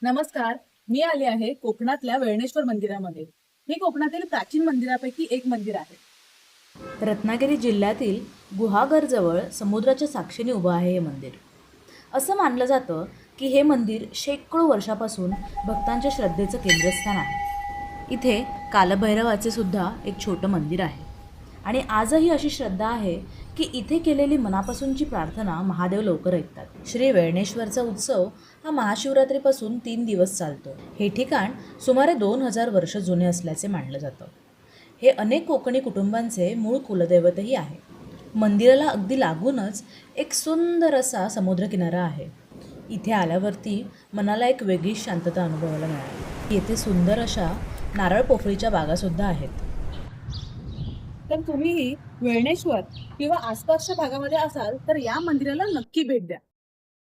नमस्कार. मी आले आहे कोकणातल्या वेळणेश्वर मंदिरामध्ये. हे कोकणातील प्राचीन मंदिरापैकी एक मंदिर आहे. रत्नागिरी जिल्ह्यातील गुहागरजवळ समुद्राच्या साक्षीने उभं आहे हे मंदिर. असं मानलं जातं की हे मंदिर शेकडो वर्षापासून भक्तांच्या श्रद्धेचं केंद्रस्थान आहे. इथे कालभैरवाचे सुद्धा एक छोटं मंदिर आहे आणि आजही अशी श्रद्धा आहे की इथे केलेली मनापासूनची प्रार्थना महादेव लवकर ऐकतात. श्री वेळणेश्वरचा उत्सव हा महाशिवरात्रीपासून 3 दिवस चालतो. हे ठिकाण सुमारे 2000 वर्ष जुने असल्याचे मानलं जातं. हे अनेक कोकणी कुटुंबांचे मूळ कुलदैवतही आहे. मंदिराला अगदी लागूनच एक सुंदर असा समुद्रकिनारा आहे. इथे आल्यावरती मनाला एक वेगळीच शांतता अनुभवायला मिळाली. येथे सुंदर अशा नारळ पोफळीच्या बागासुद्धा आहेत. तर तुम्हीही वेळणेश्वर किंवा आसपासच्या भागामध्ये असाल तर या मंदिराला नक्की भेट द्या.